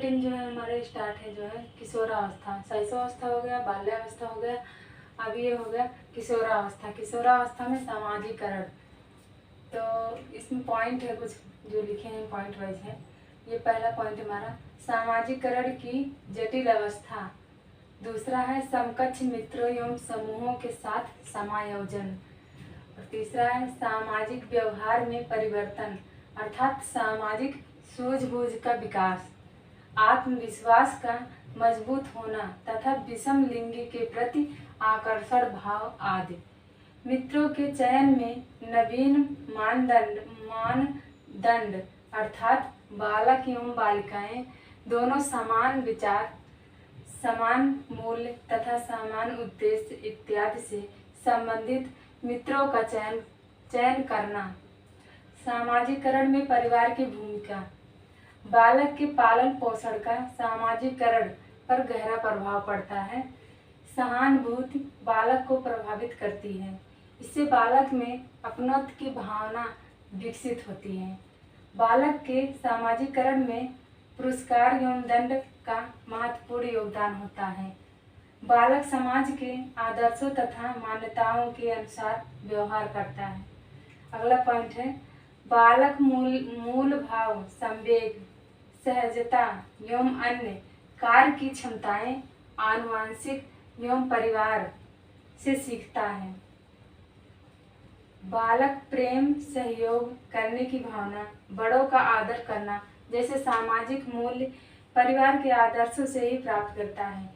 Routine जो है हमारे स्टार्ट है जो है किशोरावस्था। शैशवावस्था हो गया, बाल्यावस्था हो गया, अब ये हो गया किशोरावस्था। किशोरावस्था में सामाजिकरण। तो इसमें पॉइंट है कुछ जो लिखे हैं, पॉइंट वाइज है। ये पहला पॉइंट हमारा सामाजिकरण की जटिल अवस्था। दूसरा है समकक्ष मित्रों एवं समूहों के साथ समायोजन। और तीसरा है सामाजिक व्यवहार में परिवर्तन, अर्थात सामाजिक सूझबूझ का विकास, आत्मविश्वास का मजबूत होना तथा विषम लिंगी के प्रति आकर्षण भाव आदि। मित्रों के चयन में नवीन मानदंड अर्थात बालक एवं बालिकाएं दोनों समान विचार, समान मूल्य तथा समान उद्देश्य इत्यादि से संबंधित मित्रों का चयन करना। सामाजिकरण में परिवार की भूमिका। बालक के पालन पोषण का सामाजिकरण पर गहरा प्रभाव पड़ता है। सहानुभूति बालक को प्रभावित करती है। इससे बालक में अपनत्व की भावना विकसित होती है। बालक के सामाजिकरण में पुरस्कार एवं दंड का महत्वपूर्ण योगदान होता है। बालक समाज के आदर्शों तथा मान्यताओं के अनुसार व्यवहार करता है। अगला पॉइंट है बालक मूल भाव, संवेग, सहजता एवं अन्य कार्य की क्षमताएं आनुवंशिक एवं परिवार से सीखता है। बालक प्रेम, सहयोग करने की भावना, बड़ों का आदर करना जैसे सामाजिक मूल्य परिवार के आदर्शों से ही प्राप्त करता है।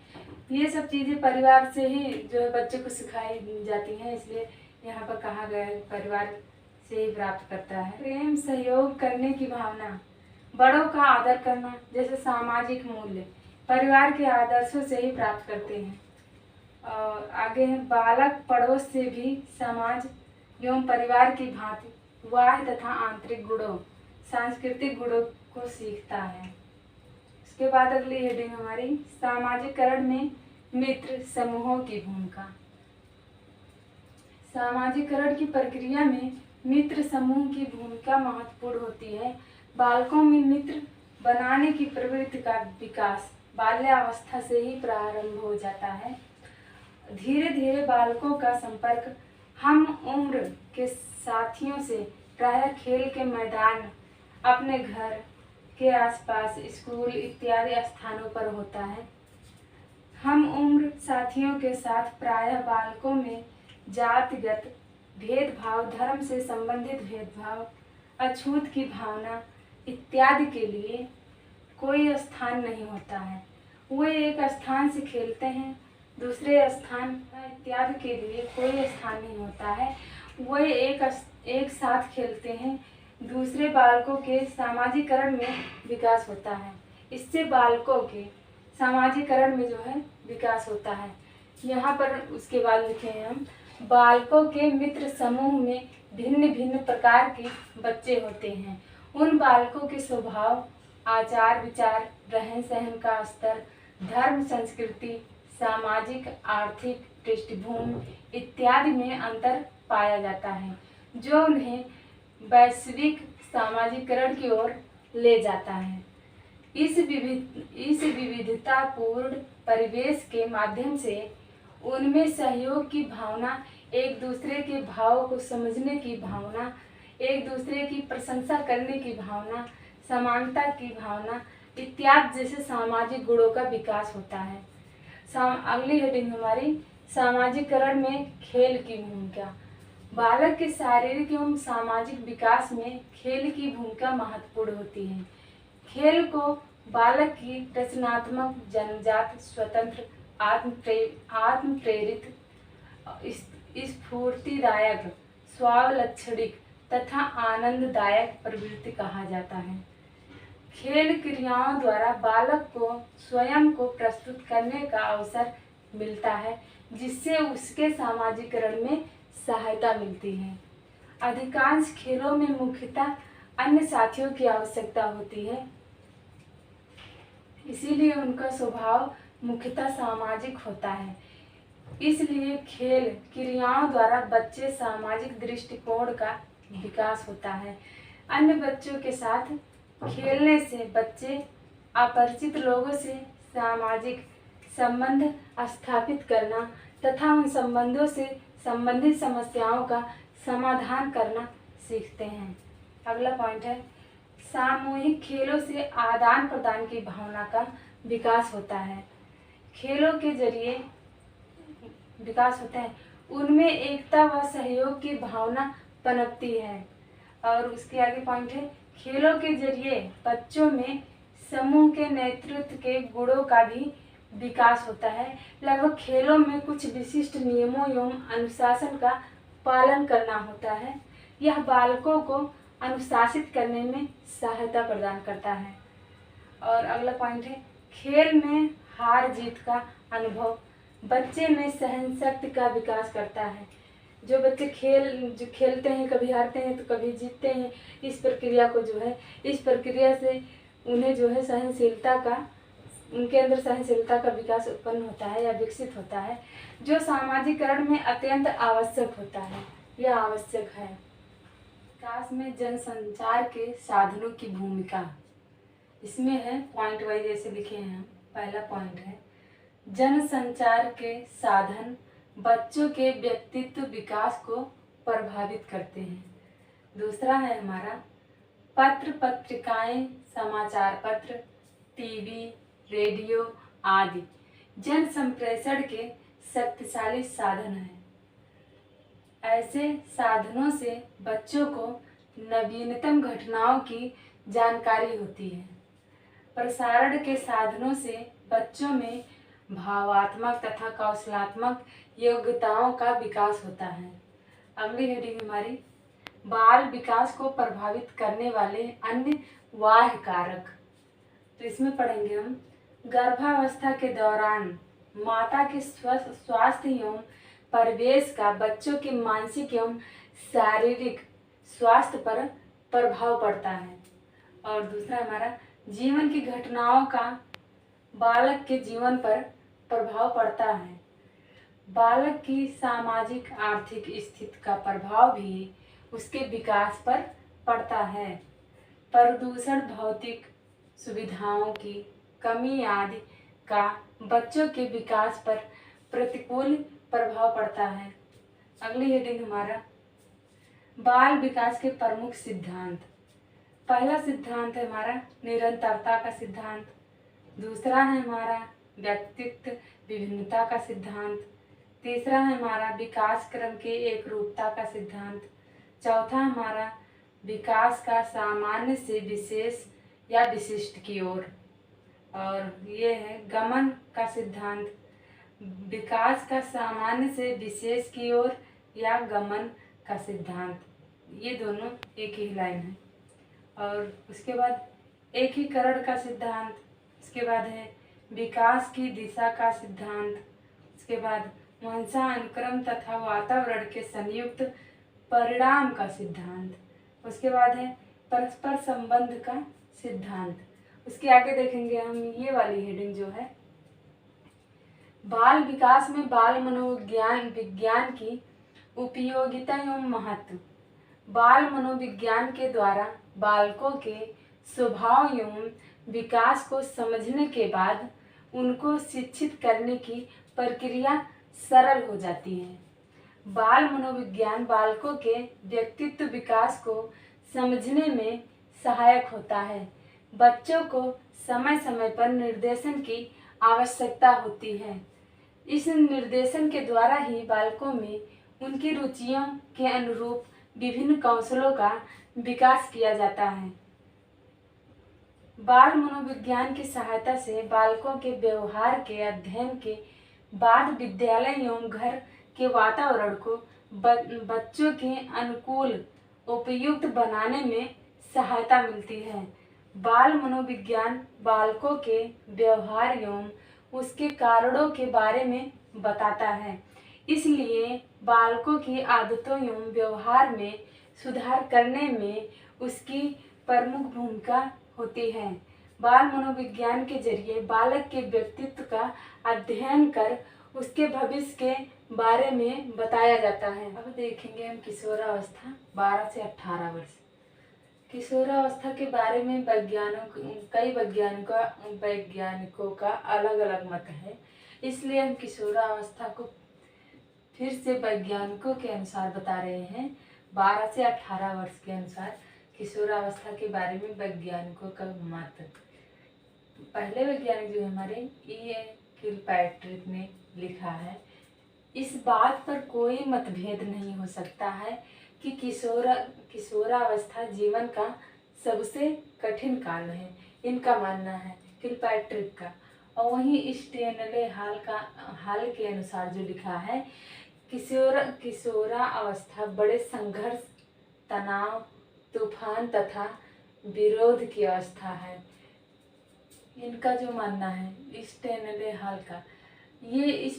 ये सब चीज़ें परिवार से ही जो है बच्चे को सिखाई जाती हैं, इसलिए यहाँ पर कहा गया है परिवार से ही प्राप्त करता है। प्रेम, सहयोग करने की भावना, बड़ों का आदर करना जैसे सामाजिक मूल्य परिवार के आदर्शों से ही प्राप्त करते हैं। और आगे है बालक पड़ोस से भी समाज एवं परिवार की भांति बाह्य तथा आंतरिक गुणों, सांस्कृतिक गुणों को सीखता है। उसके बाद अगली हेडिंग हमारी सामाजिकरण में मित्र समूहों की भूमिका। सामाजिकरण की प्रक्रिया में मित्र समूह की भूमिका महत्वपूर्ण होती है। बालकों में मित्र बनाने की प्रवृत्ति का विकास बाल्यावस्था से ही प्रारंभ हो जाता है। धीरे धीरे बालकों का संपर्क हम उम्र के साथियों से प्रायः खेल के मैदान, अपने घर के आसपास, स्कूल इत्यादि स्थानों पर होता है। हम उम्र साथियों के साथ प्रायः बालकों में जातिगत भेदभाव, धर्म से संबंधित भेदभाव, अछूत की भावना इत्यादि के लिए कोई स्थान नहीं होता है। वे एक स्थान से खेलते हैं, दूसरे स्थान इत्यादि के लिए कोई स्थान नहीं होता है। वे एक साथ खेलते हैं। दूसरे बालकों के सामाजिकरण में विकास होता है। इससे बालकों के सामाजिकरण में जो है विकास होता है। यहाँ पर उसके बाद लिखे हैं हम बालकों के मित्र समूह में भिन्न भिन्न प्रकार के बच्चे होते हैं। उन बालकों के स्वभाव, आचार विचार, रहन सहन का स्तर, धर्म, संस्कृति, सामाजिक आर्थिक पृष्ठभूमि इत्यादि में अंतर पाया जाता है, जो उन्हें वैश्विक सामाजिकरण की ओर ले जाता है। इस विविधतापूर्ण परिवेश के माध्यम से उनमें सहयोग की भावना, एक दूसरे के भावों को समझने की भावना, एक दूसरे की प्रशंसा करने की भावना, समानता की भावना इत्यादि जैसे सामाजिक गुणों का विकास होता है। अगली हेडिंग हमारी सामाजिकरण में खेल की भूमिका। बालक के शारीरिक एवं सामाजिक विकास में खेल की भूमिका महत्वपूर्ण होती है। खेल को बालक की रचनात्मक, जन्मजात, स्वतंत्र, आत्म प्रेरित, स्फूर्तिदायक, स्वावलक्षणिक तथा आनंददायक प्रवृत्ति कहा जाता है। खेल क्रियाओं द्वारा बालक को स्वयं को प्रस्तुत करने का अवसर मिलता है, जिससे उसके सामाजिकरण में सहायता मिलती है। अधिकांश खेलों में मुख्यतः अन्य साथियों की आवश्यकता होती है, इसीलिए उनका स्वभाव मुख्यतः सामाजिक होता है। इसलिए खेल क्रियाओं द्वारा बच्चे सामाजिक दृष्टिकोण का विकास होता है। अन्य बच्चों के साथ खेलने से बच्चे अपरिचित लोगों से सामाजिक संबंध स्थापित करना तथा उन संबंधों से संबंधित समस्याओं का समाधान करना सीखते हैं। अगला पॉइंट है, सामूहिक खेलों से आदान प्रदान की भावना का विकास होता है। खेलों के जरिए विकास होता है, उनमें एकता व सहयोग की भावना पनपती है। और उसके आगे पॉइंट है, खेलों के जरिए बच्चों में समूह के नेतृत्व के गुणों का भी विकास होता है। लगभग खेलों में कुछ विशिष्ट नियमों एवं अनुशासन का पालन करना होता है। यह बालकों को अनुशासित करने में सहायता प्रदान करता है। और अगला पॉइंट है, खेल में हार जीत का अनुभव बच्चे में सहन शक्ति का विकास करता है। जो बच्चे खेलते हैं, कभी हारते हैं तो कभी जीतते हैं, इस प्रक्रिया से उन्हें उनके अंदर सहनशीलता का विकास उत्पन्न होता है या विकसित होता है, जो सामाजिकरण में अत्यंत आवश्यक होता है। यह आवश्यक है। विकास में जनसंचार के साधनों की भूमिका, इसमें है पॉइंट वाइज ऐसे लिखे हैं हम। पहला पॉइंट है, जनसंचार के साधन बच्चों के व्यक्तित्व विकास को प्रभावित करते हैं। दूसरा है हमारा, पत्र पत्रिकाएं, समाचार पत्र, टीवी, रेडियो आदि जन संप्रेषण के शक्तिशाली साधन हैं। ऐसे साधनों से बच्चों को नवीनतम घटनाओं की जानकारी होती है। प्रसारण के साधनों से बच्चों में भावात्मक तथा कौशलात्मक योग्यताओं का विकास होता है। अगली हेडिंग हमारी, बाल विकास को प्रभावित करने वाले अन्य बाह्य कारक। तो इसमें पढ़ेंगे हम, गर्भावस्था के दौरान माता के स्वास्थ्य एवं परिवेश का बच्चों के मानसिक एवं शारीरिक स्वास्थ्य पर प्रभाव पड़ता है। और दूसरा हमारा, जीवन की घटनाओं का बालक के जीवन पर प्रभाव पड़ता है। बालक की सामाजिक आर्थिक स्थिति का प्रभाव भी उसके विकास पर पड़ता है। प्रदूषण, भौतिक सुविधाओं की कमी आदि का बच्चों के विकास पर प्रतिकूल प्रभाव पड़ता है। अगली हेडिंग हमारा, बाल विकास के प्रमुख सिद्धांत। पहला सिद्धांत है हमारा निरंतरता का सिद्धांत। दूसरा है हमारा व्यक्तित्व विभिन्नता का सिद्धांत। तीसरा है हमारा विकास क्रम के एक रूपता का सिद्धांत। चौथा हमारा विकास का सामान्य से विशेष या विशिष्ट की ओर। और ये है गमन का सिद्धांत, विकास का सामान्य से विशेष की ओर या गमन का सिद्धांत। ये दोनों एक ही लाइन है। और उसके बाद एकीकरण का सिद्धांत, उसके बाद है विकास की दिशा का सिद्धांत, उसके बाद वंशानुक्रम तथा वातावरण के संयुक्त परिणाम का सिद्धांत, उसके बाद है परस्पर संबंध का सिद्धांत। उसके आगे देखेंगे हम ये वाली हेडिंग जो है, बाल विकास में बाल मनोविज्ञान विज्ञान की उपयोगिता एवं महत्व। बाल मनोविज्ञान के द्वारा बालकों के स्वभाव एवं विकास को समझने के बाद उनको शिक्षित करने की प्रक्रिया सरल हो जाती है। बाल मनोविज्ञान बालकों के व्यक्तित्व विकास को समझने में सहायक होता है। बच्चों को समय समय पर निर्देशन की आवश्यकता होती है। इस निर्देशन के द्वारा ही बालकों में उनकी रुचियों के अनुरूप विभिन्न कौशलों का विकास किया जाता है। बाल मनोविज्ञान की सहायता से बालकों के व्यवहार के अध्ययन के बाद विद्यालय एवं घर के वातावरण को बच्चों के अनुकूल उपयुक्त बनाने में सहायता मिलती है। बाल मनोविज्ञान बालकों के व्यवहार एवं उसके कारणों के बारे में बताता है, इसलिए बालकों की आदतों एवं व्यवहार में सुधार करने में उसकी प्रमुख भूमिका होती है। बाल मनोविज्ञान के जरिए बालक के व्यक्तित्व का अध्ययन कर उसके भविष्य के बारे में बताया जाता है। अब देखेंगे हम किशोरावस्था 12 से 18 वर्ष। किशोरावस्था के बारे में कई वैज्ञानिकों का अलग अलग मत है। इसलिए हम किशोरावस्था को फिर से वैज्ञानिकों के अनुसार बता रहे हैं। 12 से 18 वर्ष के अनुसार किशोरावस्था के बारे में वैज्ञानिकों का मत। पहले वैज्ञानिक जो हमारे E.A. किलपैट्रिक ने लिखा है, इस बात पर कोई मतभेद नहीं हो सकता है कि किशोरावस्था जीवन का सबसे कठिन काल है। इनका मानना है किलपैट्रिक का। और वहीं स्टेनले हाल के अनुसार जो लिखा है, किशोरावस्था बड़े संघर्ष, तनाव, तूफान तथा विरोध की अवस्था है। इनका जो मानना है स्टेनले हाल का, ये इस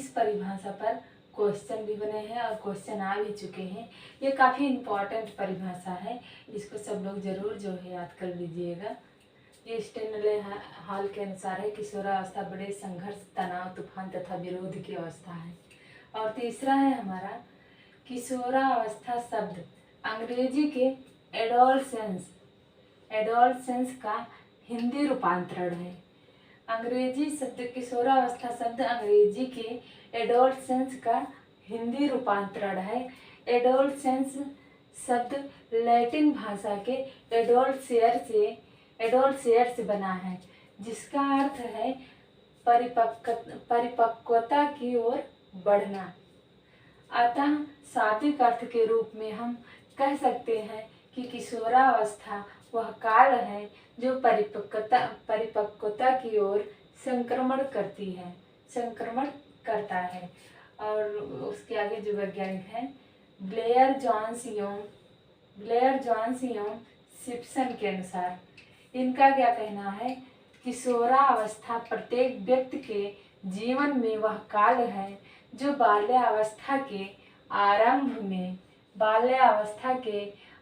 परिभाषा पर क्वेश्चन भी बने हैं और क्वेश्चन आ भी चुके हैं। ये काफ़ी इम्पॉर्टेंट परिभाषा है, इसको सब लोग जरूर जो है याद कर लीजिएगा। ये स्टेनले हाल के अनुसार है, किशोरावस्था बड़े संघर्ष, तनाव, तूफान तथा विरोध की अवस्था है। और तीसरा है हमारा किशोरावस्था शब्द अंग्रेजी के एडोलसेंस का हिंदी रूपांतरण है। अंग्रेजी शब्द किशोरावस्था शब्द अंग्रेजी के एडोलसेंस का हिंदी रूपांतरण है। एडोलसेंस शब्द लैटिन भाषा के एडोलसेयर से बना है, जिसका अर्थ है परिपक्वता की ओर बढ़ना। अतः शाब्दिक अर्थ के रूप में हम कह सकते हैं कि किशोरावस्था वह काल है जो परिपक्वता की ओर संक्रमण करता है। और उसके आगे जो वैज्ञानिक हैं ब्लेयर जॉन्स एवं सिप्सन के अनुसार, इनका क्या कहना है, किशोरावस्था प्रत्येक व्यक्ति के जीवन में वह काल है जो बाल्यावस्था के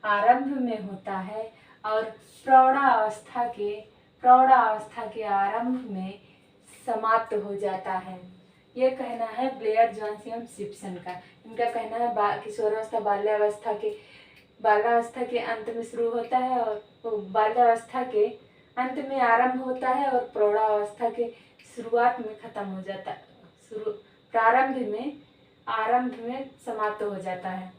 आरंभ में होता है और प्रौढ़ावस्था के आरंभ में समाप्त हो जाता है। ये कहना है ब्लेयर जॉन्स एवं सिप्सन का। इनका कहना है किशोरावस्था बाल्यावस्था के अंत में शुरू होता है और बाल्यावस्था के अंत में आरंभ होता है और प्रौढ़ावस्था के शुरुआत में खत्म हो जाता है, आरंभ में समाप्त हो जाता है।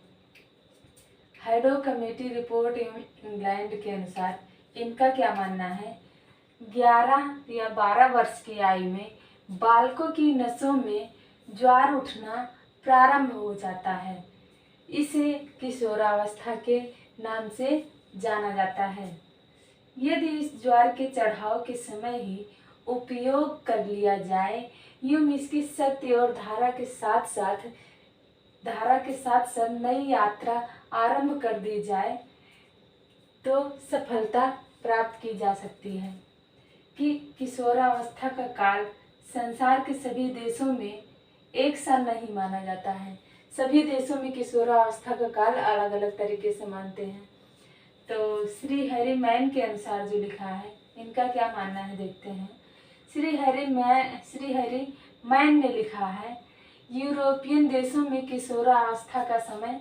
हैडो कमेटी रिपोर्ट इंग्लैंड के अनुसार इनका क्या मानना है, 11 या 12 वर्ष की आयु में बालकों की नसों में ज्वार उठना प्रारंभ हो जाता है। इसे किशोरावस्था के नाम से जाना जाता है। यदि इस ज्वार के चढ़ाव के समय ही उपयोग कर लिया जाए, यूं इसकी शक्ति और धारा के साथ साथ नई यात्रा आरंभ कर दी जाए तो सफलता प्राप्त की जा सकती है। कि किशोरावस्था का काल संसार के सभी देशों में एक सा नहीं माना जाता है। सभी देशों में किशोरावस्था का काल अलग अलग तरीके से मानते हैं। तो श्री हैरी मैन के अनुसार जो लिखा है, इनका क्या मानना है देखते हैं। श्री हैरी मैन ने लिखा है, यूरोपियन देशों में किशोरावस्था का समय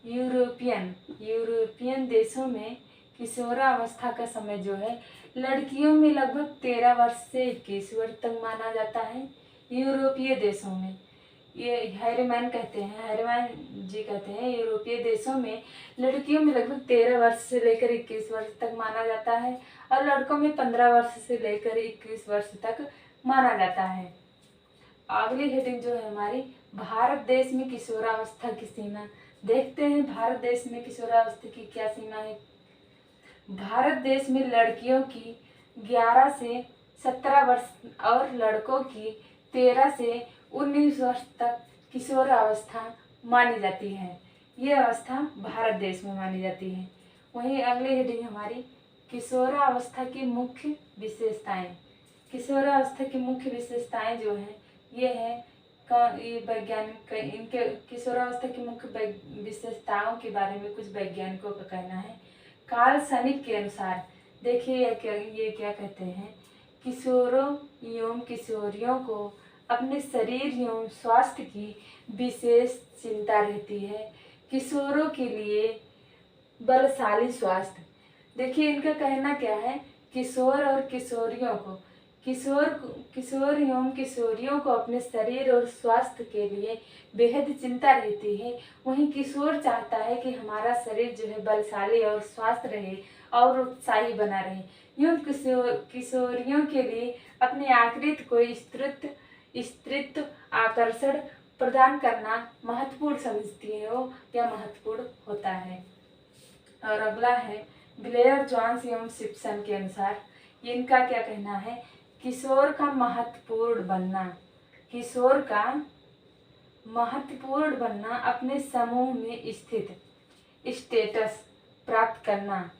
यूरोपियन देशों में किशोरावस्था का समय जो है लड़कियों में लगभग 13 वर्ष से 21 वर्ष तक माना जाता है। यूरोपीय देशों में, ये हैरीमैन जी कहते हैं, यूरोपीय देशों में लड़कियों में लगभग 13 वर्ष से लेकर 21 वर्ष तक माना जाता है और लड़कों में 15 वर्ष से लेकर 21 वर्ष तक माना जाता है। अगली हेडिंग जो है हमारी, भारत देश में किशोरावस्था की सीमा। देखते हैं भारत देश में किशोरावस्था की क्या सीमा है। भारत देश में लड़कियों की 11 से 17 वर्ष और लड़कों की 13 से 19 वर्ष तक किशोरावस्था मानी जाती है। ये अवस्था भारत देश में मानी जाती है। वहीं अगली हेडिंग हमारी, किशोरावस्था की मुख्य विशेषताएं। किशोरावस्था की मुख्य विशेषताएं जो हैं ये है, ये वैज्ञानिक इनके किशोरावस्था की मुख्य विशेषताओं के बारे में कुछ वैज्ञानिकों का कहना है। कार्ल सनिक के अनुसार देखिए ये क्या कहते हैं, किशोरों एवं किशोरियों को अपने शरीर एवं स्वास्थ्य की विशेष चिंता रहती है। किशोरों के लिए बलशाली स्वास्थ्य। देखिए इनका कहना क्या है, किशोर और किशोरियों को किशोर एवं किशोरियों को अपने शरीर और स्वास्थ्य के लिए बेहद चिंता रहती है। वहीं किशोर चाहता है कि हमारा शरीर जो है बलशाली और स्वस्थ रहे और उत्साही बना रहे। यूं किशोरियों के लिए अपनी आकृति को स्त्रीत्व आकर्षण प्रदान करना महत्वपूर्ण समझती हो या महत्वपूर्ण होता है। और अगला है ब्लेयर जॉन्स एवं सिप्सन के अनुसार इनका क्या कहना है, किशोर का महत्वपूर्ण बनना अपने समूह में स्थित स्टेटस प्राप्त करना।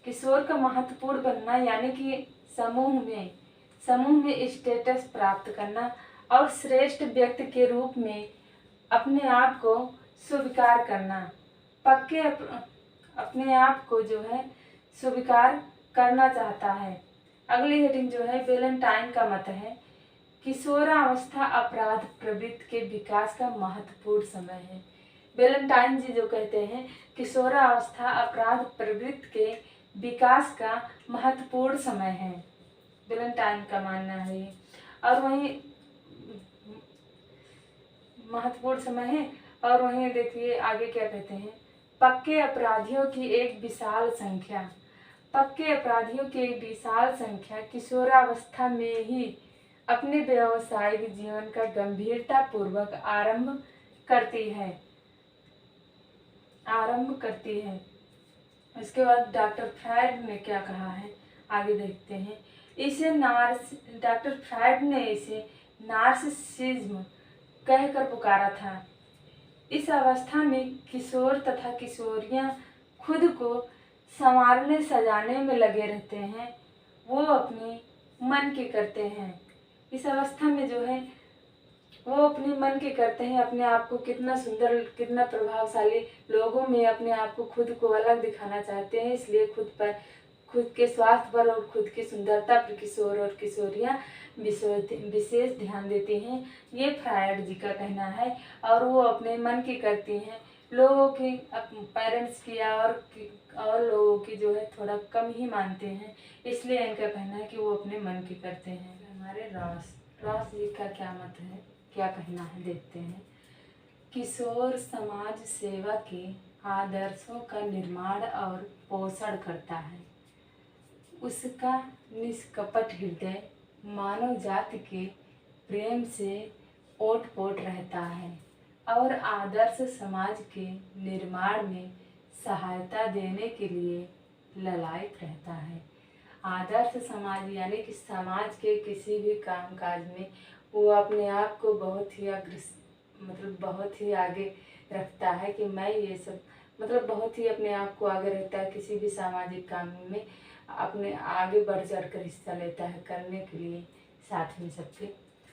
किशोर का महत्वपूर्ण बनना यानी कि समूह में स्टेटस प्राप्त करना और श्रेष्ठ व्यक्ति के रूप में अपने आप को स्वीकार करना। अपने आप को जो है स्वीकार करना चाहता है। अगली हेडिंग जो है वैलेंटाइन का मत है, किशोरावस्था अपराध प्रवृत्ति के विकास का महत्वपूर्ण समय है। वैलेंटाइन जी जो कहते हैं किशोरावस्था अपराध प्रवृत्ति के विकास का महत्वपूर्ण समय है, वैलेंटाइन का मानना है ये। और वहीं महत्वपूर्ण समय है। और वहीं देखिए आगे क्या कहते हैं, पक्के अपराधियों की एक विशाल संख्या किशोरावस्था में ही अपने व्यावसायिक जीवन का गंभीरता पूर्वक आरंभ करती है। इसके बाद डॉक्टर फ्रायड ने क्या कहा है, आगे देखते हैं। डॉक्टर फ्रायड ने इसे नार्सिसिज्म कहकर पुकारा था। इस अवस्था में किशोर तथा किशोरियां खुद को संवारने सजाने में लगे रहते हैं, वो अपने मन के करते हैं। इस अवस्था में जो है वो अपने मन के करते हैं, अपने आप को कितना सुंदर कितना प्रभावशाली लोगों में अपने आप को खुद को अलग दिखाना चाहते हैं, इसलिए खुद के स्वास्थ्य पर और खुद की सुंदरता पर किशोर और किशोरियां विशेष ध्यान देती हैं। ये फ्रायड जी का कहना है। और वो अपने मन की करती हैं, लोगों की पेरेंट्स की और लोगों की जो है थोड़ा कम ही मानते हैं, इसलिए इनका कहना है कि वो अपने मन की करते हैं। हमारे रॉस जी का क्या मत है, क्या कहना है, देखते हैं। किशोर समाज सेवा के आदर्शों का निर्माण और पोषण करता है। उसका निष्कपट हृदय मानव जाति के प्रेम से ओट-पोट रहता है और आदर्श समाज के निर्माण में सहायता देने के लिए ललायत रहता है। आदर्श समाज यानी कि समाज के किसी भी कामकाज में वो अपने आप को बहुत ही आगे रखता है कि मैं ये सब बहुत ही अपने आप को आगे रखता है, किसी भी सामाजिक काम में अपने आगे बढ़ चढ़ कर हिस्सा लेता है करने के लिए, साथ में सबके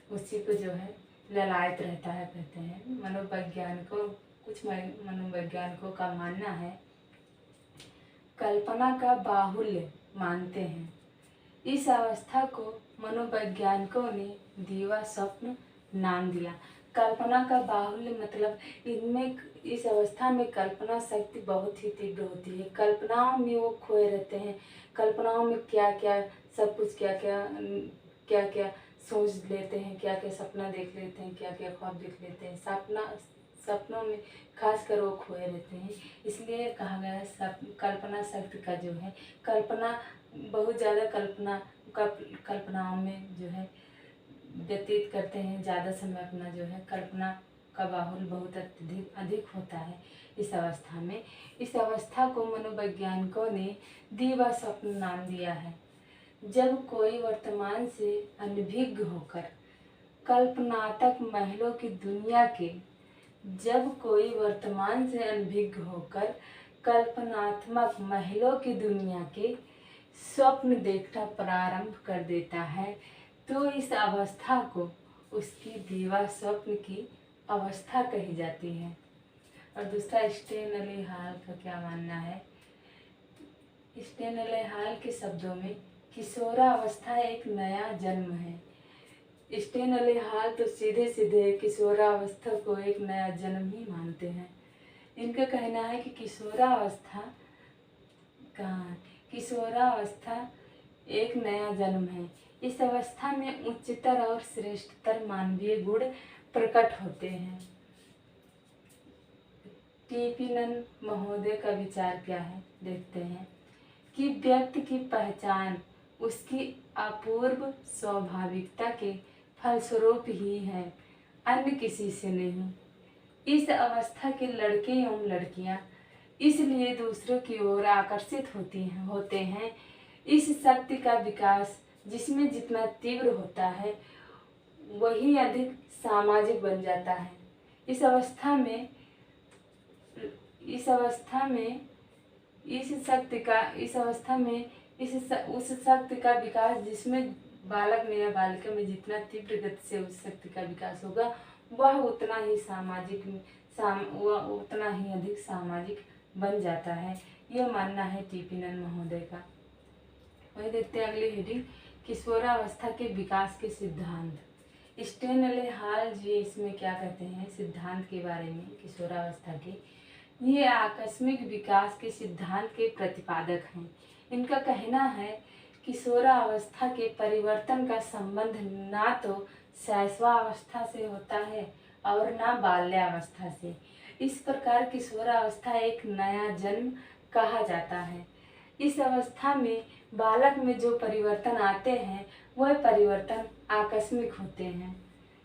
उसी को जो है ललायत रहता है। कहते हैं कुछ मनोवैज्ञानिकों का मानना है, कल्पना का बाहुल्य मानते हैं। इस अवस्था को मनोवैज्ञानिकों ने दीवा स्वप्न नाम दिया। कल्पना का बाहुल्य मतलब इस अवस्था में कल्पना शक्ति बहुत ही तीव्र होती है। कल्पनाओं में वो खोए रहते हैं, कल्पनाओं में क्या क्या सब कुछ क्या क्या सोच लेते हैं, क्या क्या सपना देख लेते हैं, क्या क्या ख्वाब देख लेते हैं। सपनों में खासकर वो खोए रहते हैं, इसलिए कहा गया है कल्पना शक्ति का जो है बहुत ज़्यादा कल्पनाओं में जो है व्यतीत करते हैं, ज़्यादा समय अपना जो है कल्पना का बाहुल बहुत अधिक होता है इस अवस्था में। इस अवस्था को मनोवैज्ञानिकों ने दीवा स्वप्न नाम दिया है। जब कोई वर्तमान से अनभिज्ञ होकर कल्पनात्मक महलों की दुनिया के स्वप्न देखना प्रारंभ कर देता है, तो इस अवस्था को उसकी दीवा स्वप्न की अवस्था कही जाती है। और दूसरा स्टेनली हॉल का क्या मानना है, स्टेनली हॉल के शब्दों में किशोरावस्था एक नया जन्म है। स्टेनली हॉल तो सीधे किशोरावस्था को एक नया जन्म ही मानते हैं। इनका कहना है कि किशोरावस्था कहाँ है? किशोरावस्था एक नया जन्म है। इस अवस्था में उच्चतर और श्रेष्ठतर मानवीय गुण प्रकट होते हैं। टीपीनन महोदय का विचार क्या है, देखते हैं कि व्यक्ति की पहचान उसकी अपूर्व स्वाभाविकता के फलस्वरूप ही है, अन्य किसी से नहीं। इस अवस्था के लड़के एवं लड़कियां इसलिए दूसरों की ओर आकर्षित होते हैं। इस शक्ति का विकास जिसमें जितना तीव्र होता है वही अधिक सामाजिक बन जाता है। इस अवस्था में उस शक्ति का विकास जिसमें बालक में या बालिका में जितना तीव्र गति से उस शक्ति का विकास होगा वह उतना ही अधिक सामाजिक बन जाता है। यह मानना है टीपीनन महोदय का। वही देखते हैं अगली हेडिंग, किशोरावस्था के विकास के सिद्धांत। स्टेनले हाल जी इसमें क्या कहते हैं सिद्धांत के बारे में किशोरावस्था के। ये आकस्मिक विकास के सिद्धांत के प्रतिपादक हैं। इनका कहना है किशोरावस्था के परिवर्तन का संबंध ना तो शैशवावस्था से होता है और ना बाल्यावस्था से। इस प्रकार किशोरावस्था एक नया जन्म कहा जाता है। इस अवस्था में बालक में जो परिवर्तन आते हैं वह परिवर्तन आकस्मिक होते हैं।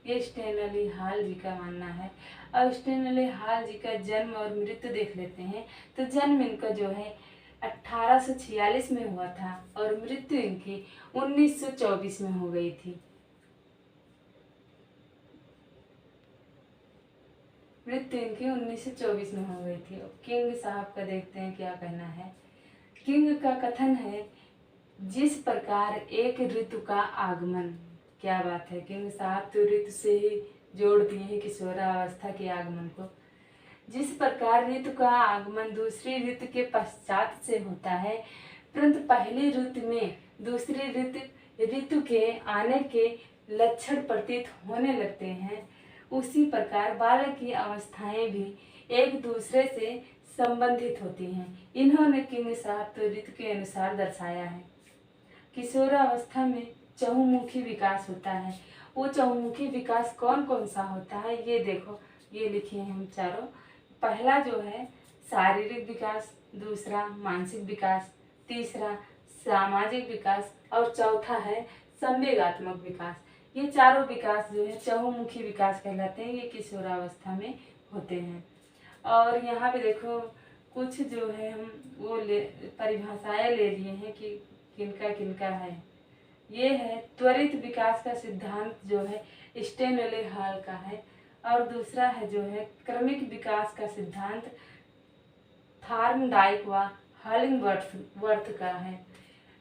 ये स्टेनली हाल जी का मानना है। और स्टेनली हाल जी का जन्म और मृत्यु देख लेते हैं। तो जन्म इनका जो है 1846 में हुआ था और मृत्यु इनकी 1924 में हो गई थी। मृत्यु इनकी 1924 में हो गई थी। किंग साहब का देखते हैं क्या कहना है। किंग का कथन है, जिस प्रकार एक ऋतु का आगमन, क्या बात है, किंग साहब तो ऋतु से ही जोड़ दिए हैं किशोरावस्था के आगमन को। जिस प्रकार ऋतु का आगमन दूसरी ऋतु के पश्चात से होता है, परंतु पहली ऋतु में दूसरी ऋतु के आने के लक्षण प्रतीत होने लगते हैं, उसी प्रकार बालक की अवस्थाएं भी एक दूसरे से संबंधित होती हैं। इन्होंने किंग साहब तो ऋतु के अनुसार दर्शाया है। किशोरावस्था में चहुमुखी विकास होता है। वो चहुमुखी विकास कौन कौन सा होता है ये देखो, ये लिखे हैं हम चारों। पहला जो है शारीरिक विकास, दूसरा मानसिक विकास, तीसरा सामाजिक विकास और चौथा है संवेगात्मक विकास। ये चारों विकास जो है चहुमुखी विकास कहलाते हैं। ये किशोरावस्था में होते हैं। और यहाँ पे देखो कुछ जो है हम वो परिभाषाएं ले लिए हैं कि किनका किनका है। ये है त्वरित विकास का सिद्धांत जो है स्टेनले हाल का है। और दूसरा है जो है क्रमिक विकास का सिद्धांत थार्नडाइक व हॉलिंगवर्थ का है।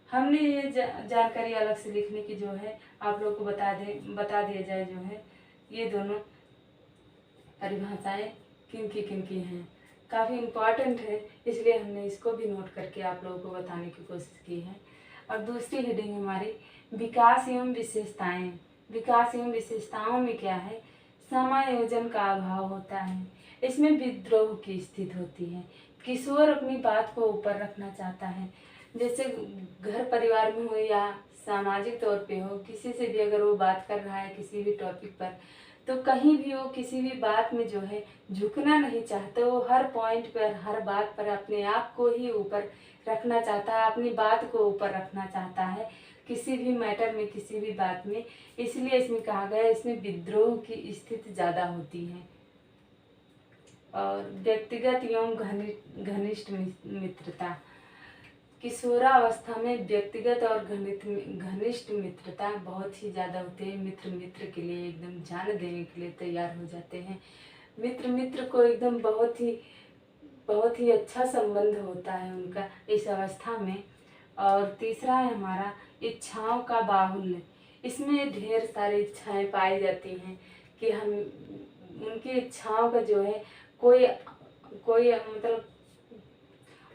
हमने ये जानकारी अलग से लिखने की जो है आप लोग को बता दिया जाए जो है ये दोनों परिभाषाएं किनकी हैं। काफ़ी इम्पॉर्टेंट है, इसलिए हमने इसको भी नोट करके आप लोगों को बताने की कोशिश की है। और दूसरी हेडिंग हमारी विकास एवं विशेषताएं। विकास एवं विशेषताओं में क्या है, समायोजन का अभाव होता है। इसमें विद्रोह की स्थिति होती है। किशोर अपनी बात को ऊपर रखना चाहता है, जैसे घर परिवार में हो या सामाजिक तौर पे हो, किसी से भी अगर वो बात कर रहा है किसी भी टॉपिक पर, तो कहीं भी वो किसी भी बात में जो है झुकना नहीं चाहता। वो हर पॉइंट पर हर बात पर अपने आप को ही ऊपर रखना चाहता है, अपनी बात को ऊपर रखना चाहता है किसी भी मैटर में, किसी भी बात में। इसलिए इसमें कहा गया है इसमें विद्रोह की स्थिति ज़्यादा होती है। और व्यक्तिगत एवं घनिष्ठ मित्रता। किशोरावस्था में व्यक्तिगत और घनिष्ठ मित्रता बहुत ही ज़्यादा होते हैं। मित्र के लिए एकदम जान देने के लिए तैयार हो जाते हैं। मित्र को एकदम बहुत ही अच्छा संबंध होता है उनका इस अवस्था में। और तीसरा है हमारा इच्छाओं का बाहुल्य। इसमें ढेर सारी इच्छाएं पाई जाती हैं कि हम उनकी इच्छाओं का जो है कोई मतलब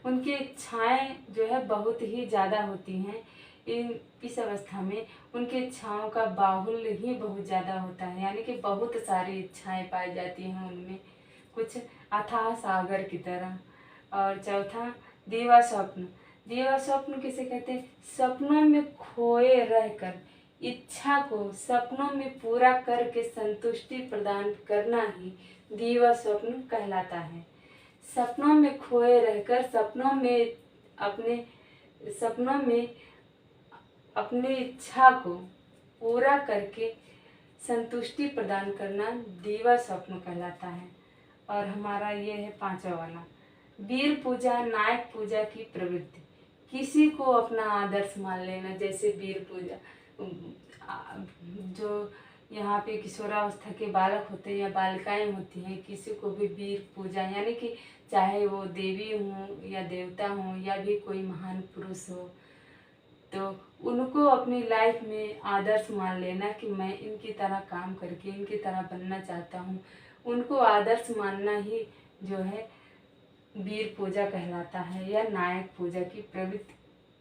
उनकी इच्छाएं जो है बहुत ही ज़्यादा होती हैं। इस अवस्था में उनकी इच्छाओं का बाहुल्य ही बहुत ज़्यादा होता है, यानी कि बहुत सारी इच्छाएं पाई जाती हैं उनमें। कुछ अथाह सागर की तरह। और चौथा दीवा स्वप्न। दीवा स्वप्न किसे कहते हैं? सपनों में खोए रहकर इच्छा को सपनों में पूरा करके संतुष्टि प्रदान करना ही दीवा स्वप्न कहलाता है। सपनों में खोए रहकर सपनों में अपनी इच्छा को पूरा करके संतुष्टि प्रदान करना दीवा स्वप्न कहलाता है। और हमारा ये है पांचवा वाला, वीर पूजा नायक पूजा की प्रवृत्ति। किसी को अपना आदर्श मान लेना, जैसे वीर पूजा, जो यहाँ पे किशोरावस्था के बालक होते हैं या बालिकाएं होती हैं, किसी को भी वीर पूजा, यानी कि चाहे वो देवी हो या देवता हो या भी कोई महान पुरुष हो, तो उनको अपनी लाइफ में आदर्श मान लेना कि मैं इनकी तरह काम करके इनकी तरह बनना चाहता हूँ। उनको आदर्श मानना ही जो है वीर पूजा कहलाता है या नायक पूजा की प्रवृत्ति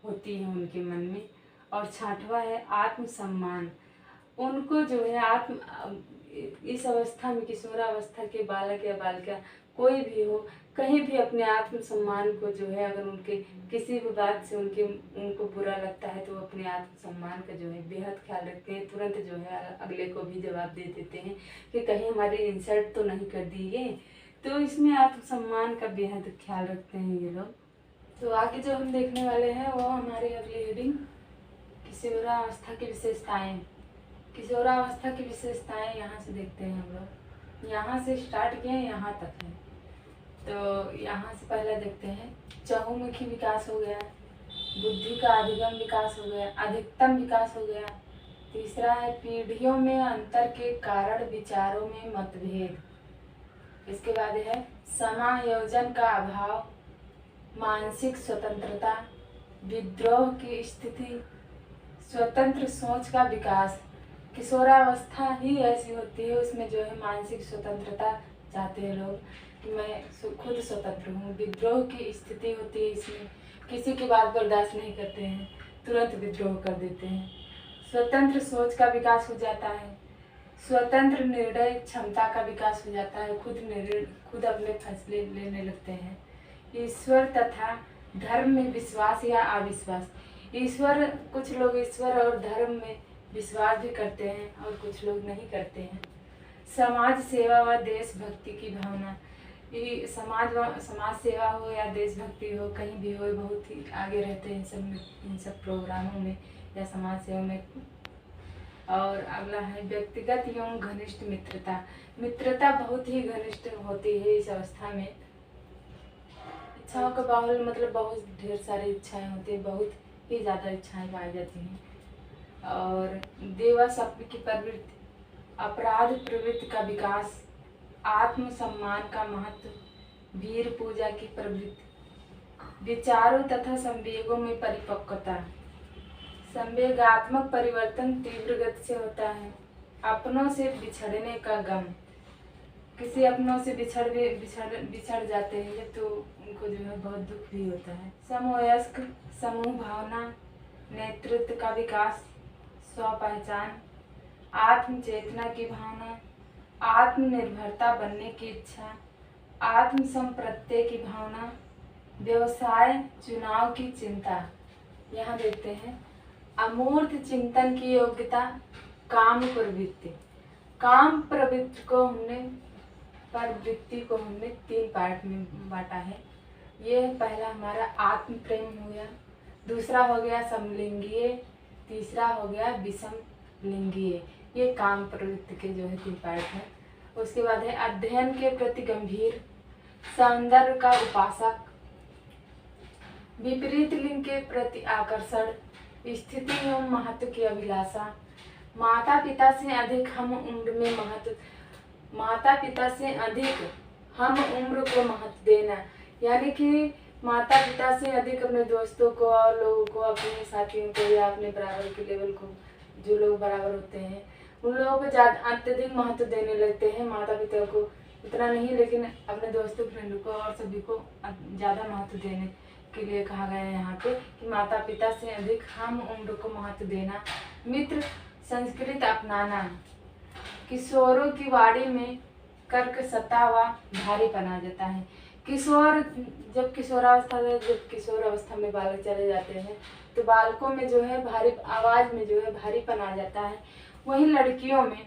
होती है उनके मन में। और छठवा है आत्मसम्मान। उनको जो है इस अवस्था में, किशोरावस्था के बालक या बालिका कोई भी हो, कहीं भी अपने आत्मसम्मान को जो है, अगर उनके किसी भी बात से उनको बुरा लगता है तो वो अपने आत्मसम्मान का जो है बेहद ख्याल रखते हैं। तुरंत जो है अगले को भी जवाब दे देते हैं कि कहीं हमारी इंसल्ट तो नहीं कर दी है। तो इसमें आत्मसम्मान का बेहद ख्याल रखते हैं ये लोग। तो आगे जो हम देखने वाले हैं वो हमारी अगली हेडिंग किशोरावस्था की विशेषताएं। किशोरावस्था की विशेषताएं यहाँ से देखते हैं हम लोग। यहाँ से स्टार्ट किए यहाँ तक है। तो यहाँ से पहले देखते हैं, चहुमुखी विकास हो गया, बुद्धि का अधिगम विकास हो गया, अधिकतम विकास हो गया। तीसरा है पीढ़ियों में अंतर के कारण विचारों में मतभेद। इसके बाद है समायोजन का अभाव, मानसिक स्वतंत्रता, विद्रोह की स्थिति, स्वतंत्र सोच का विकास। किशोरावस्था ही ऐसी होती है, उसमें जो है मानसिक स्वतंत्रता चाहते हैं लोग कि मैं खुद स्वतंत्र हूँ। विद्रोह की स्थिति होती है, इसमें किसी की बात बर्दाश्त नहीं करते हैं, तुरंत विद्रोह कर देते हैं। स्वतंत्र सोच का विकास हो जाता है, स्वतंत्र निर्णय क्षमता का विकास हो जाता है, खुद अपने फैसले लेने लगते हैं। ईश्वर तथा धर्म में विश्वास या अविश्वास। कुछ लोग ईश्वर और धर्म में विश्वास भी करते हैं और कुछ लोग नहीं करते हैं। समाज सेवा व देशभक्ति की भावना। ये समाज सेवा हो या देशभक्ति हो, कहीं भी हो, बहुत ही आगे रहते हैं इन सब प्रोग्रामों में या समाज सेवा में। और अगला है व्यक्तिगत एवं घनिष्ठ मित्रता। मित्रता बहुत ही घनिष्ठ होती है इस अवस्था में। इच्छाओं का बाहुल्य मतलब बहुत ढेर सारी इच्छाएं होती है, बहुत ही ज़्यादा इच्छाएं पाई जाती हैं। और देवा स्वप्न की प्रवृत्ति, अपराध प्रवृत्ति का विकास, आत्मसम्मान का महत्व, वीर पूजा की प्रवृत्ति, विचारों तथा संवेगों में परिपक्वता। संवेगात्मक परिवर्तन तीव्र गति से होता है। अपनों से बिछड़ने का गम। किसी अपनों से बिछड़ जाते हैं तो उनको जो है बहुत दुख भी होता है। समवयस्क, समूह भावना, नेतृत्व का विकास, स्व पहचान, आत्म चेतना की भावना, आत्मनिर्भरता बनने की इच्छा, आत्म संप्रत्यय की भावना, व्यवसाय चुनाव की चिंता। यहाँ देखते हैं अमूर्त चिंतन की योग्यता, काम प्रवृत्ति। काम प्रवृत्ति को हमने 3 पार्ट में बांटा है। ये पहला हमारा आत्म प्रेम हो गया, दूसरा हो गया समलिंगीय, तीसरा हो गया विषम लिंगीय। ये काम प्रवृत्ति के जो है 3 पार्ट है। उसके बाद है अध्ययन के प्रति गंभीर, सौंदर्य का उपासक, विपरीत लिंग के प्रति आकर्षण, स्थिति एवं महत्व की अभिलाषा, माता पिता से अधिक हम उम्र को महत्व देना। यानी कि माता पिता से अधिक अपने दोस्तों को और लोगों को, अपने साथियों को या अपने बराबर के लेवल को, जो लोग बराबर होते हैं उन लोगों को ज़्यादा अत्यधिक महत्व देने लगते हैं। माता पिता को इतना नहीं, लेकिन अपने दोस्तों फ्रेंड को और सभी को ज़्यादा महत्व देने के लिए कहा गया है यहाँ पे कि माता पिता से अधिक हम उम्र को महत्व देना। मित्र संस्कृत अपनाना। किशोरों की वाणी में कर्क सता व भारीपन आ जाता है। किशोर जब किशोरावस्था में जब किशोर अवस्था में बालक चले जाते हैं तो बालकों में जो है भारी आवाज़ में जो है भारीपन आ जाता है। वहीं लड़कियों में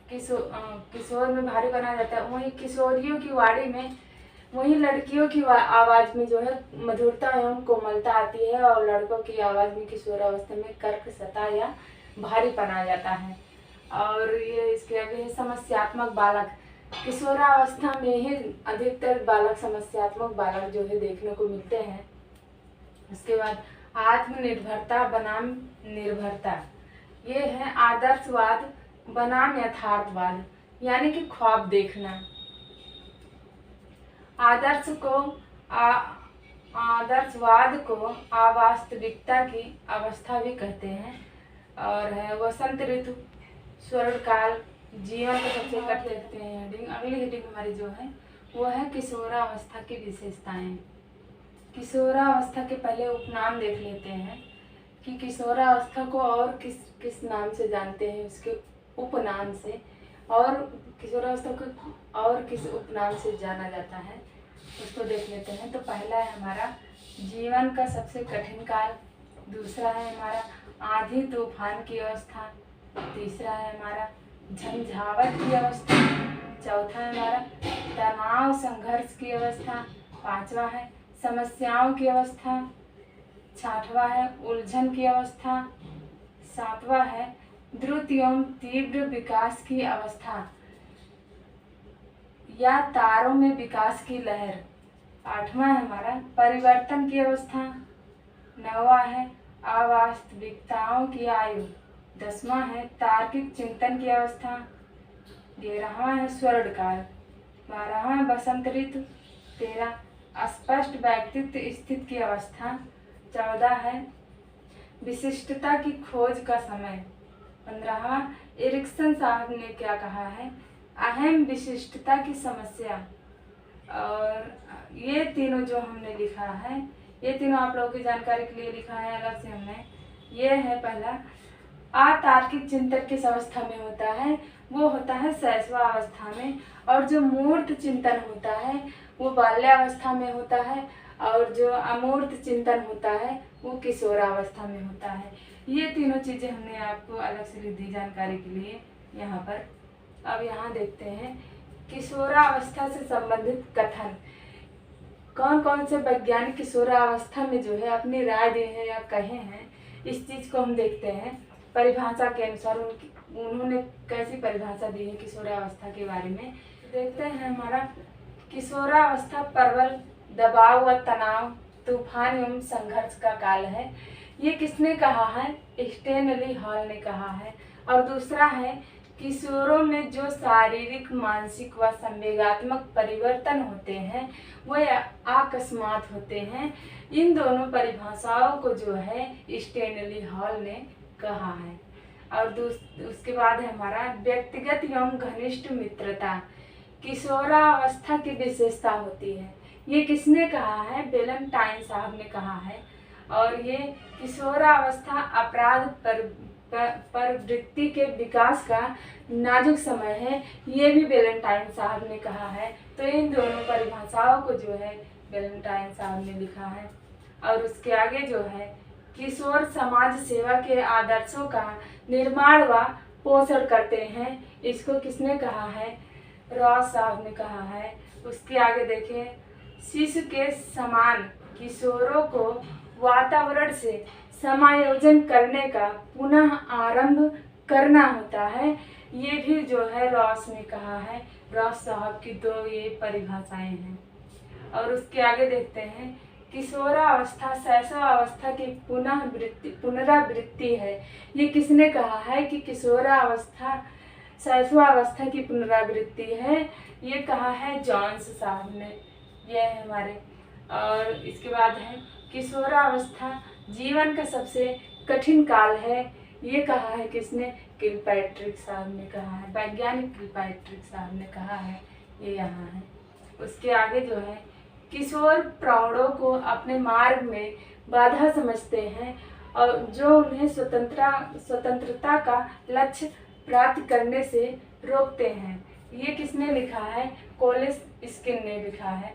किशोर में भारीपन आ जाता है। वहीं किशोरियों की वाणी में वहीं लड़कियों की आवाज़ में जो है मधुरता एवं कोमलता आती है और लड़कों की आवाज़ में किशोरावस्था में कर्क सता या भारीपन आ जाता है। और ये इसके आगे है समस्यात्मक बालक। किशोरावस्था में ही अधिकतर बालक समस्यात्मक बालक जो है देखने को मिलते हैं। उसके बाद आत्मनिर्भरता बनाम निर्भरता, ये है आदर्शवाद बनाम यथार्थवाद, यानी कि ख्वाब देखना। आदर्शवाद को अवास्तविकता की अवस्था भी कहते हैं। और है वसंत ऋतु, स्वर्णकाल, जीवन का सबसे कठिन हेडिंग। अगली हेडिंग हमारी जो है वो है किशोरावस्था की विशेषताएं। किशोरावस्था के पहले उपनाम देख लेते हैं कि किशोरावस्था को और किस किस नाम से जानते हैं, उसके उपनाम से, और किशोरावस्था को और किस उपनाम से जाना जाता है उसको देख लेते हैं। तो पहला है हमारा जीवन का सबसे कठिन काल, दूसरा है हमारा आंधी तूफान की अवस्था, तीसरा है हमारा झंझावट की अवस्था, चौथा है हमारा तनाव संघर्ष की अवस्था, पांचवा है समस्याओं की अवस्था, छठवां है उलझन की अवस्था, सातवां है द्रुत एवं तीव्र विकास की अवस्था या तारों में विकास की लहर, आठवां है हमारा परिवर्तन की अवस्था, नौवां है अवास्तविकताओं की आयु, दसवां है तार्किक चिंतन की अवस्था, 11वां है स्वर्णकाल, 12वां बसंत ऋतु, 13 स्पष्ट व्यक्तित्व स्थिति की अवस्था, 14 है विशिष्टता की खोज का समय, 15वां एरिक्सन साहब ने क्या कहा है, अहम विशिष्टता की समस्या। और ये तीनों जो हमने लिखा है, ये तीनों आप लोगों की जानकारी के लिए लिखा है अलग से हमने। ये है पहला अतार्किक चिंतन किस अवस्था में होता है, वो होता है शैशवावस्था में, और जो मूर्त चिंतन होता है वो बाल्यावस्था में होता है, और जो अमूर्त चिंतन होता है वो किशोरावस्था में होता है। ये तीनों चीज़ें हमने आपको अलग से लिख दी जानकारी के लिए यहाँ पर। अब यहाँ देखते हैं किशोरावस्था से संबंधित कथन, कौन कौन से वैज्ञानिक किशोरावस्था में जो है अपनी राय दिए हैं या कहे हैं, इस चीज़ को हम देखते हैं। परिभाषा के अनुसार उन्होंने कैसी परिभाषा दी है किशोरावस्था के बारे में देखते हैं। हमारा किशोरावस्था प्रबल दबाव व तनाव, तूफान एवं संघर्ष का काल है। ये किसने कहा है, स्टेनली हॉल ने कहा है। और दूसरा है किशोरों में जो शारीरिक, मानसिक व संवेगात्मक परिवर्तन होते हैं वह अकस्मात होते हैं। इन दोनों परिभाषाओं को जो है स्टेनली हॉल ने कहा है। और उसके बाद है हमारा व्यक्तिगत एवं घनिष्ठ मित्रता, किशोरावस्था की विशेषता होती है। ये किसने कहा है, वेलेंटाइन साहब ने कहा है। और ये किशोरावस्था अपराध प्रवृत्ति के विकास का नाजुक समय है, ये भी वेलेंटाइन साहब ने कहा है। तो इन दोनों परिभाषाओं को जो है वेलेंटाइन साहब ने लिखा है। और उसके आगे जो है किशोर समाज सेवा के आदर्शों का निर्माण व पोषण करते हैं, इसको किसने कहा है, रॉस साहब ने कहा है। उसके आगे देखें शिशु के समान किशोरों को वातावरण से समायोजन करने का पुनः आरंभ करना होता है, ये भी जो है रॉस ने कहा है। रॉस साहब की दो ये परिभाषाएं हैं। और उसके आगे देखते हैं किशोरावस्था शैशवावस्था की पुनरावृत्ति है। ये किसने कहा है कि किशोरावस्था शैशवावस्था की पुनरावृत्ति है, ये कहा है जॉन्स साहब ने। ये है हमारे। और इसके बाद है किशोरावस्था जीवन का सबसे कठिन काल है, ये कहा है किसने, किलपैट्रिक साहब ने कहा है, वैज्ञानिक किलपैट्रिक साहब ने कहा है। ये यहाँ है। उसके आगे जो है किशोर प्रौढ़ों को अपने मार्ग में बाधा समझते हैं और जो उन्हें स्वतंत्रता का लक्ष्य प्राप्त करने से रोकते हैं, ये किसने लिखा है? कोलेस स्किन ने लिखा है।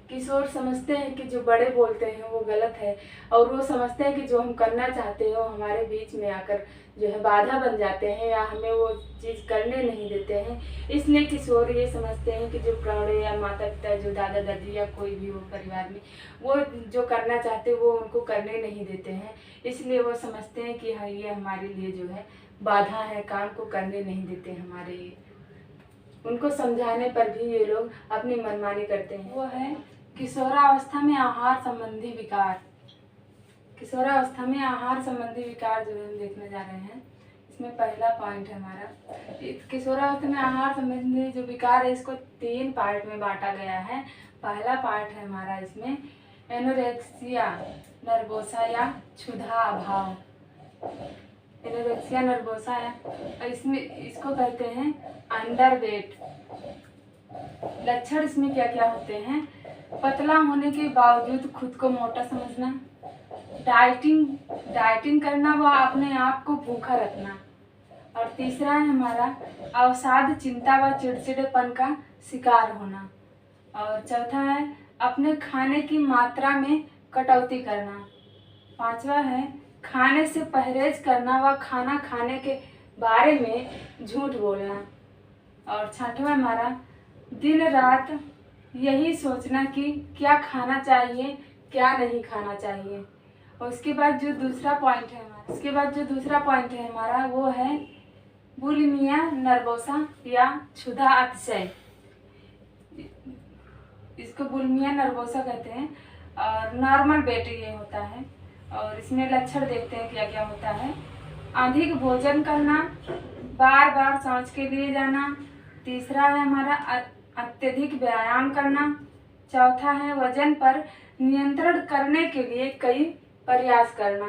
किशोर समझते हैं कि जो बड़े बोलते हैं वो गलत है, और वो समझते हैं कि जो हम करना चाहते हैं वो हमारे बीच में आकर जो है बाधा बन जाते हैं या हमें वो चीज़ करने नहीं देते हैं। इसलिए किशोर ये समझते हैं कि जो प्रौढ़ या माता पिता, जो दादा दादी या कोई भी हो परिवार में, वो जो करना चाहते हैं वो उनको करने नहीं देते हैं। इसलिए वो समझते हैं कि हाँ, ये हमारे लिए जो है बाधा है, काम को करने नहीं देते हमारे लिए। उनको समझाने पर भी ये लोग अपनी मनमानी करते हैं। वो है किशोरावस्था में आहार संबंधी विकार। किशोरावस्था में आहार संबंधी विकार जो है हम देखने जा रहे हैं। इसमें पहला पॉइंट है हमारा, किशोरावस्था में आहार संबंधी जो विकार है इसको 3 पार्ट में बांटा गया है। पहला पार्ट है हमारा इसमें एनोरेक्सिया नर्वोसा या क्षुधा अभाव। एनोरेक्सिया नर्वोसा है, इसमें इसको कहते हैं अंडरवेट। लक्षण इसमें क्या क्या होते हैं? पतला होने के बावजूद खुद को मोटा समझना, डाइटिंग करना व अपने आप को भूखा रखना, और तीसरा है हमारा अवसाद, चिंता व चिड़चिड़ेपन का शिकार होना, और चौथा है अपने खाने की मात्रा में कटौती करना, पांचवा है खाने से परहेज करना व खाना खाने के बारे में झूठ बोलना, और छठवां हमारा दिन रात यही सोचना कि क्या खाना चाहिए क्या नहीं खाना चाहिए। और उसके बाद जो दूसरा पॉइंट है हमारा वो है बुलिमिया नर्वोसा या क्षुधा अतिशय। इसको बुलिमिया नर्वोसा कहते हैं, और नॉर्मल वेट ये होता है। और इसमें लक्षण देखते हैं क्या क्या होता है। अधिक भोजन करना, बार बार शौच के लिए जाना, तीसरा है हमारा अत्यधिक व्यायाम करना, चौथा है वजन पर नियंत्रण करने के लिए कई प्रयास करना,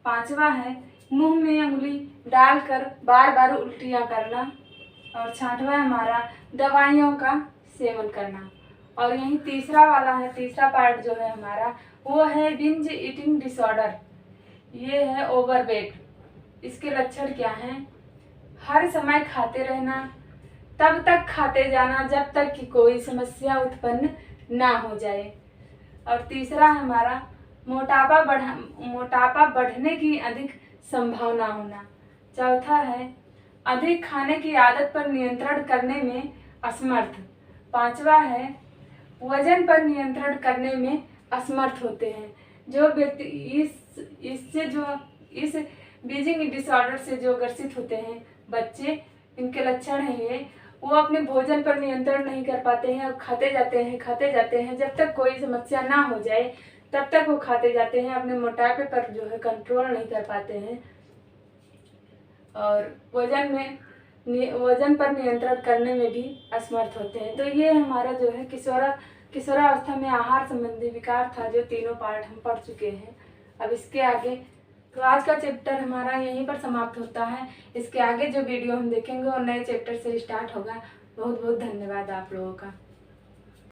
पांचवा है मुंह में उंगली डालकर बार बार उल्टियां करना, और छठवा है हमारा दवाइयों का सेवन करना। और यही तीसरा वाला है, तीसरा पार्ट जो है हमारा वो है बिंज ईटिंग डिसऑर्डर। ये है ओवरवेट। इसके लक्षण क्या हैं? हर समय खाते रहना, तब तक खाते जाना जब तक कि कोई समस्या उत्पन्न ना हो जाए, और तीसरा है हमारा मोटापा बढ़ने की अधिक संभावना होना, चौथा है अधिक खाने की आदत पर नियंत्रण करने में असमर्थ, पांचवा है वजन पर नियंत्रण करने में असमर्थ होते हैं। जो व्यक्ति इस बीजिंग डिसऑर्डर से जो ग्रसित होते हैं बच्चे, इनके लक्षण हैं ये, वो अपने भोजन पर नियंत्रण नहीं कर पाते हैं और खाते जाते हैं जब तक कोई समस्या ना हो जाए तब तक वो खाते जाते हैं, अपने मोटापे पर जो है कंट्रोल नहीं कर पाते हैं, और वजन पर नियंत्रण करने में भी असमर्थ होते हैं। तो ये हमारा जो है किशोरावस्था में आहार संबंधी विकार था, जो तीनों पार्ट हम पढ़ चुके हैं। अब इसके आगे तो आज का चैप्टर हमारा यहीं पर समाप्त होता है। इसके आगे जो वीडियो हम देखेंगे वो नए चैप्टर से स्टार्ट होगा। बहुत बहुत धन्यवाद आप लोगों का।